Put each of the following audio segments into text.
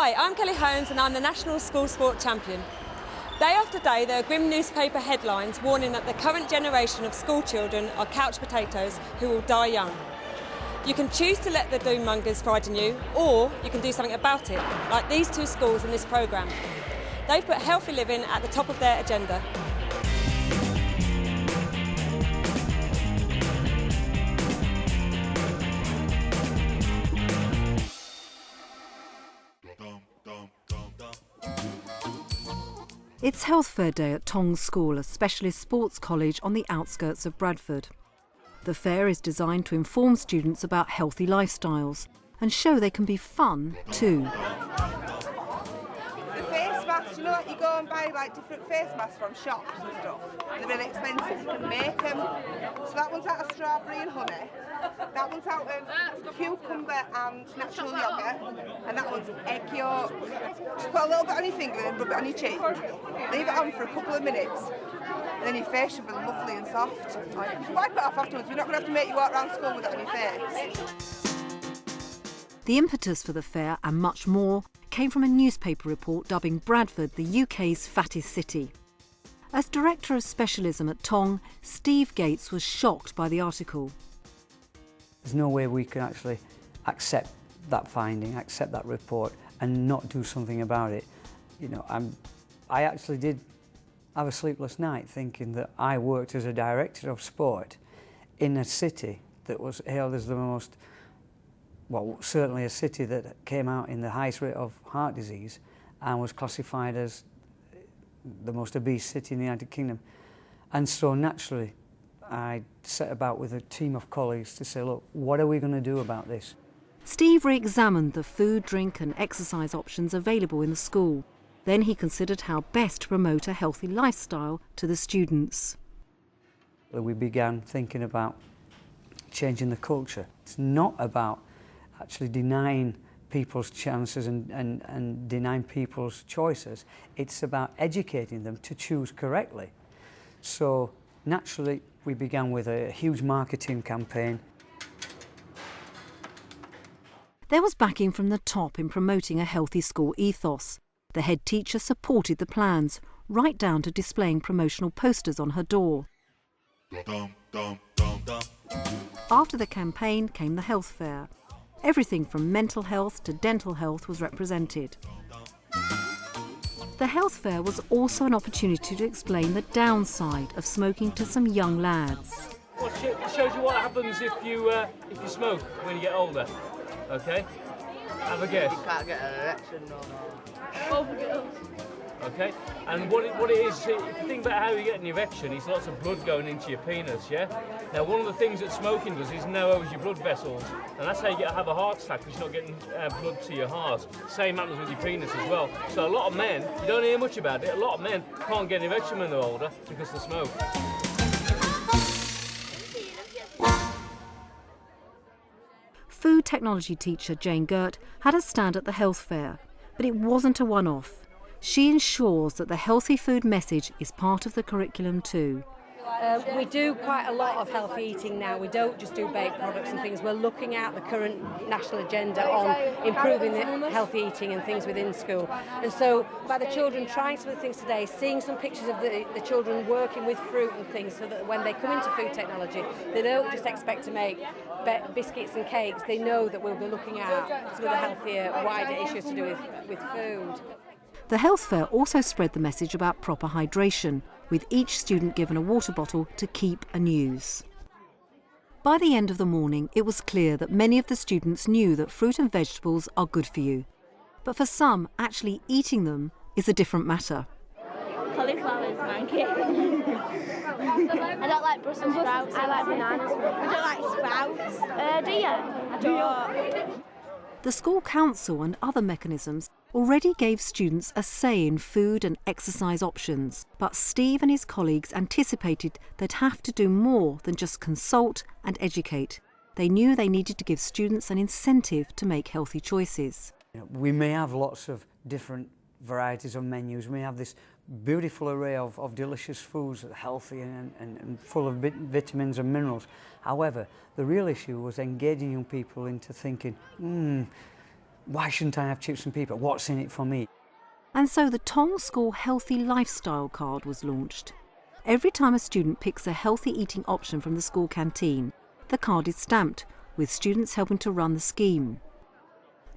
Hi, I'm Kelly Holmes and I'm the National School Sport Champion. Day after day there are grim newspaper headlines warning that the current generation of school children are couch potatoes who will die young. You can choose to let the doom mongers frighten you, or you can do something about it, like these two schools in this programme. They've put healthy living at the top of their agenda. It's Health Fair Day at Tong School, a specialist sports college on the outskirts of Bradford. The fair is designed to inform students about healthy lifestyles and show they can be fun too. The face masks, you know, like you go and buy like different face masks from shops and stuff. They're really expensive. You can make them. So that one's out of strawberry and honey. That one's out of cucumber and natural yoghurt, and that one's egg yolk. Just put a little bit on your finger and rub it on your cheek. Leave it on for a couple of minutes, and then your face should be lovely and soft. Wipe it off afterwards. We're not going to have to make you walk around school with it on your face. The impetus for the fair and much more came from a newspaper report dubbing Bradford the UK's fattest city. As Director of Specialism at Tong, Steve Gates was shocked by the article. There's no way we can actually accept that finding, accept that report and not do something about it. You know, I actually did have a sleepless night thinking that I worked as a director of sport in a city that was hailed as the most, well, certainly a city that came out in the highest rate of heart disease and was classified as the most obese city in the United Kingdom. And so naturally, I set about with a team of colleagues to say, look, what are we going to do about this? Steve re-examined the food, drink and exercise options available in the school. Then he considered how best to promote a healthy lifestyle to the students. We began thinking about changing the culture. It's not about actually denying people's chances and denying people's choices. It's about educating them to choose correctly. So naturally, we began with a huge marketing campaign. There was backing from the top in promoting a healthy school ethos. The head teacher supported the plans, right down to displaying promotional posters on her door. After the campaign came the health fair. Everything from mental health to dental health was represented. The health fair was also an opportunity to explain the downside of smoking to some young lads. Well, it shows you what happens if you smoke when you get older. Okay? Have a guess. You can't get an erection no more. Over girls. Okay? And what it is, if you think about how you get an erection, it's lots of blood going into your penis, yeah? Now, one of the things that smoking does is narrows your blood vessels, and that's how you have a heart attack, because you're not getting blood to your heart. Same happens with your penis as well. So a lot of men, you don't hear much about it, a lot of men can't get an erection when they're older because they smoke. Food technology teacher Jane Girt had a stand at the health fair, but it wasn't a one-off. She ensures that the healthy food message is part of the curriculum too. We do quite a lot of healthy eating now. We don't just do baked products and things. We're looking at the current national agenda on improving the healthy eating and things within school. And so by the children trying some of the things today, seeing some pictures of the children working with fruit and things, so that when they come into food technology, they don't just expect to make biscuits and cakes. They know that we'll be looking at some of the healthier, wider issues to do with food. The health fair also spread the message about proper hydration, with each student given a water bottle to keep and use. By the end of the morning, it was clear that many of the students knew that fruit and vegetables are good for you. But for some, actually eating them is a different matter. Cauliflower is manky. I don't like Brussels sprouts. I like bananas. I don't like sprouts. Do you? I don't. The school council and other mechanisms already gave students a say in food and exercise options, but Steve and his colleagues anticipated they'd have to do more than just consult and educate. They knew they needed to give students an incentive to make healthy choices. We may have lots of different varieties of menus. We have this beautiful array of delicious foods that are healthy and full of vitamins and minerals. However, the real issue was engaging young people into thinking, Why shouldn't I have chips and peanut? What's in it for me? And so the Tong School Healthy Lifestyle Card was launched. Every time a student picks a healthy eating option from the school canteen, the card is stamped, with students helping to run the scheme.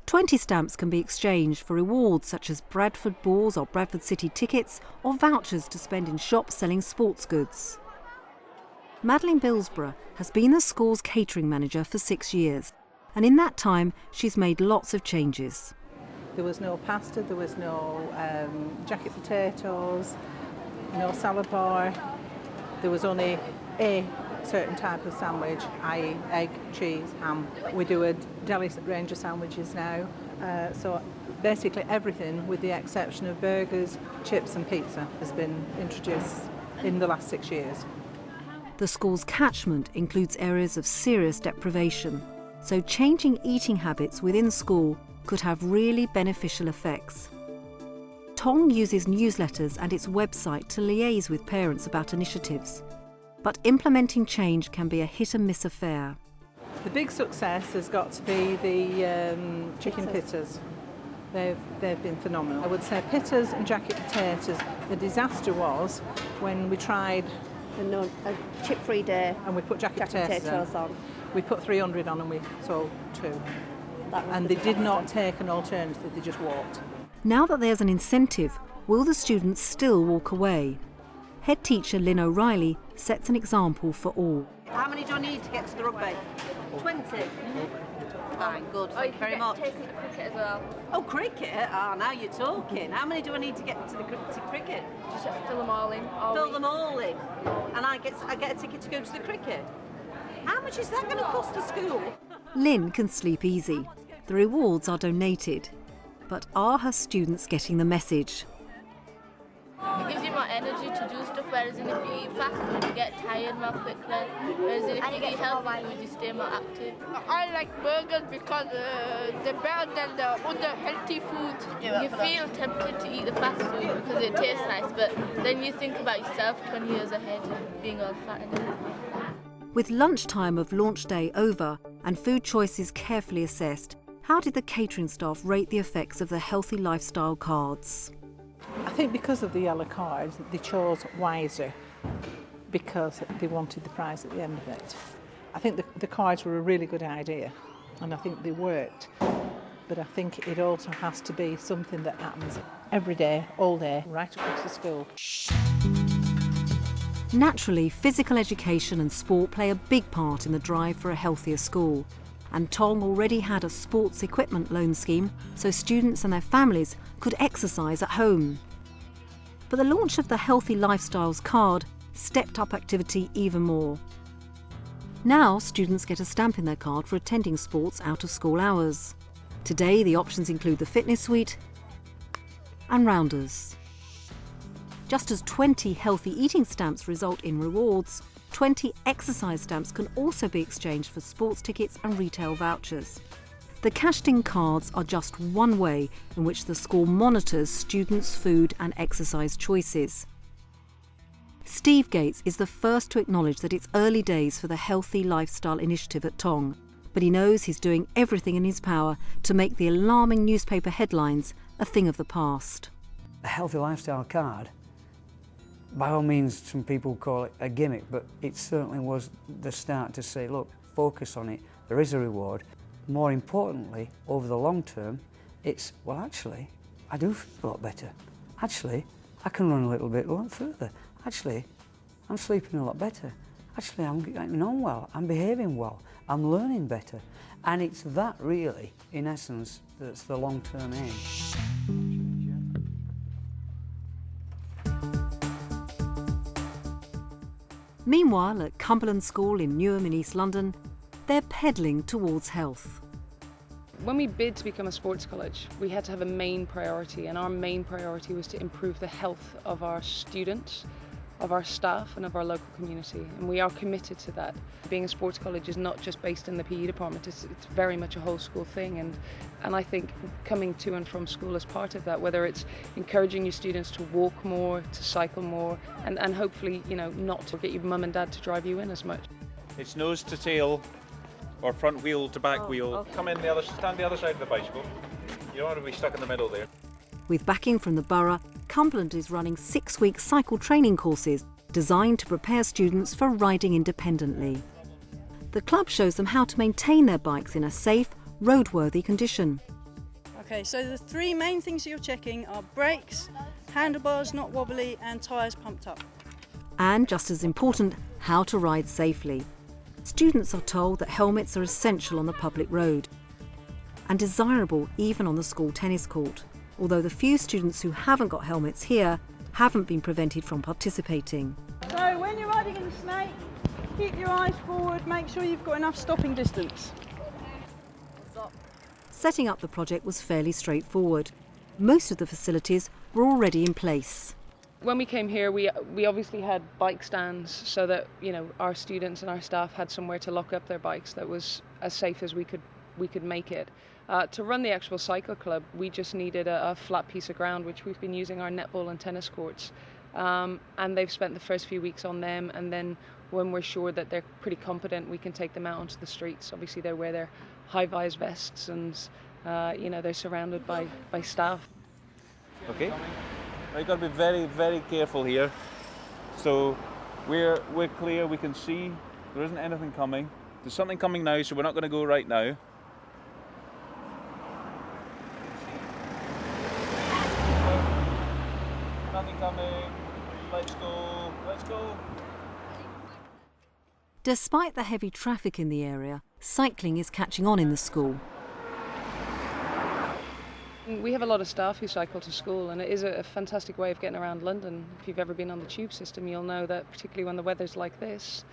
20 stamps can be exchanged for rewards such as Bradford balls or Bradford City tickets or vouchers to spend in shops selling sports goods. Madeline Billsborough has been the school's catering manager for 6 years, and in that time she's made lots of changes. There was no pasta, there was no jacket potatoes, no salad bar. There was only a certain type of sandwich, i.e. egg, cheese, ham. We do a deli range of sandwiches now. So basically everything with the exception of burgers, chips and pizza has been introduced in the last 6 years. The school's catchment includes areas of serious deprivation, so changing eating habits within school could have really beneficial effects. Tong uses newsletters and its website to liaise with parents about initiatives. But implementing change can be a hit-and-miss affair. The big success has got to be the chicken pittas. They've been phenomenal. I would say pittas and jacket potatoes. The disaster was when we tried a chip-free day and we put jacket potatoes on. We put 300 on and we sold 2. And they did not take an alternative, they just walked. Now that there's an incentive, will the students still walk away? Head teacher Lynn O'Reilly sets an example for all. How many do I need to get to the rugby? 20. Fine, good, thank you very much. Take cricket as well. Oh, cricket? Ah, now you're talking. How many do I need to get to the cricket? Just have to fill them all in. Fill them all in. And I get a ticket to go to the cricket. How much is that going to cost the school? Lynn can sleep easy. The rewards are donated. But are her students getting the message? It gives you more energy to do stuff, whereas if you eat fast food, you get tired more quickly. Whereas if you eat healthy food, you stay more active. I like burgers because they're better than the other healthy foods. You feel tempted to eat the fast food because it tastes nice, but then you think about yourself 20 years ahead and being all fat and everything. With lunchtime of launch day over and food choices carefully assessed, how did the catering staff rate the effects of the healthy lifestyle cards? I think because of the yellow cards, they chose wiser because they wanted the prize at the end of it. I think the cards were a really good idea and I think they worked. But I think it also has to be something that happens every day, all day, right across the school. Naturally, physical education and sport play a big part in the drive for a healthier school. And Tong already had a sports equipment loan scheme so students and their families could exercise at home. But the launch of the Healthy Lifestyles card stepped up activity even more. Now students get a stamp in their card for attending sports out of school hours. Today the options include the fitness suite and rounders. Just as 20 healthy eating stamps result in rewards, 20 exercise stamps can also be exchanged for sports tickets and retail vouchers. The cashed-in cards are just one way in which the school monitors students' food and exercise choices. Steve Gates is the first to acknowledge that it's early days for the Healthy Lifestyle Initiative at Tong, but he knows he's doing everything in his power to make the alarming newspaper headlines a thing of the past. A Healthy Lifestyle card, by all means some people call it a gimmick, but it certainly was the start to say, look, focus on it, there is a reward. More importantly, over the long term, it's, well actually, I do feel a lot better. Actually, I can run a lot further. Actually, I'm sleeping a lot better. Actually, I'm getting on well, I'm behaving well, I'm learning better. And it's that really, in essence, that's the long-term aim. Meanwhile, at Cumberland School in Newham in East London, they're pedalling towards health. When we bid to become a sports college, we had to have a main priority, and our main priority was to improve the health of our students, of our staff and of our local community, and we are committed to that. Being a sports college is not just based in the PE department, it's very much a whole school thing, and I think coming to and from school is part of that, whether it's encouraging your students to walk more, to cycle more, and hopefully, you know, not to get your mum and dad to drive you in as much. It's nose to tail or front wheel to back wheel. Okay. Come in stand the other side of the bicycle. You don't want to be stuck in the middle there. With backing from the borough, Cumberland is running 6-week cycle training courses designed to prepare students for riding independently. The club shows them how to maintain their bikes in a safe, roadworthy condition. Okay, so the 3 main things you're checking are brakes, handlebars not wobbly and tyres pumped up. And just as important, how to ride safely. Students are told that helmets are essential on the public road and desirable even on the school tennis court, although the few students who haven't got helmets here haven't been prevented from participating. So when you're riding in the snake, keep your eyes forward, make sure you've got enough stopping distance. Setting up the project was fairly straightforward. Most of the facilities were already in place. When we came here, we obviously had bike stands so that, you know, our students and our staff had somewhere to lock up their bikes that was as safe as we could make it. To run the actual cycle club, we just needed a flat piece of ground, which we've been using our netball and tennis courts. And they've spent the first few weeks on them, and then when we're sure that they're pretty competent, we can take them out onto the streets. Obviously, they wear their high-vis vests and, you know, they're surrounded by staff. Okay. Now you've got to be very, very careful here. So we're clear, we can see there isn't anything coming. There's something coming now, so we're not going to go right now. Nothing coming. Let's go. Let's go. Despite the heavy traffic in the area, cycling is catching on in the school. We have a lot of staff who cycle to school, and it is a fantastic way of getting around London. If you've ever been on the tube system, you'll know that particularly when the weather's like this,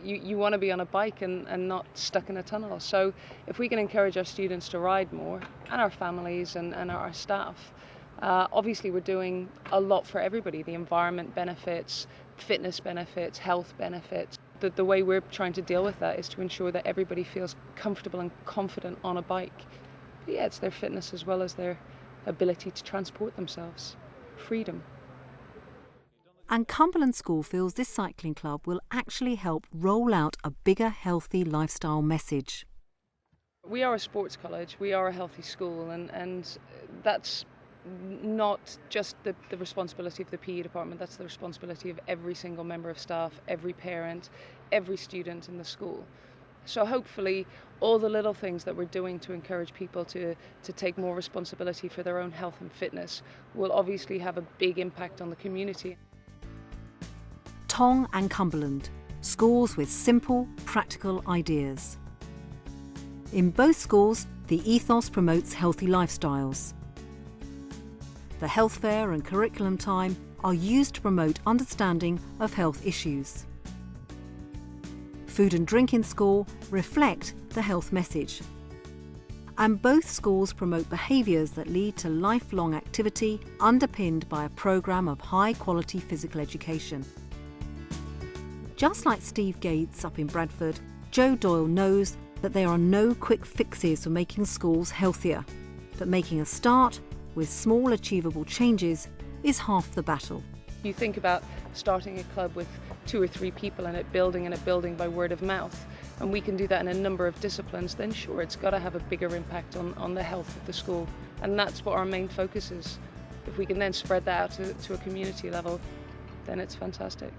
you want to be on a bike and not stuck in a tunnel. So if we can encourage our students to ride more, and our families and our staff, obviously we're doing a lot for everybody. The environment benefits, fitness benefits, health benefits. The way we're trying to deal with that is to ensure that everybody feels comfortable and confident on a bike. But yeah, it's their fitness as well as their ability to transport themselves. Freedom. And Cumberland School feels this cycling club will actually help roll out a bigger healthy lifestyle message. We are a sports college, we are a healthy school, and that's not just the responsibility of the PE department, that's the responsibility of every single member of staff, every parent, every student in the school. So hopefully all the little things that we're doing to encourage people to take more responsibility for their own health and fitness will obviously have a big impact on the community. Tong and Cumberland, schools with simple, practical ideas. In both schools, the ethos promotes healthy lifestyles. The health fair and curriculum time are used to promote understanding of health issues. Food and drink in school reflect the health message. And both schools promote behaviours that lead to lifelong activity underpinned by a programme of high-quality physical education. Just like Steve Gates up in Bradford, Joe Doyle knows that there are no quick fixes for making schools healthier, but making a start with small achievable changes is half the battle. You think about starting a club with 2 or 3 people in it, building by word of mouth, and we can do that in a number of disciplines, then sure, it's got to have a bigger impact on the health of the school. And that's what our main focus is. If we can then spread that out to a community level, then it's fantastic.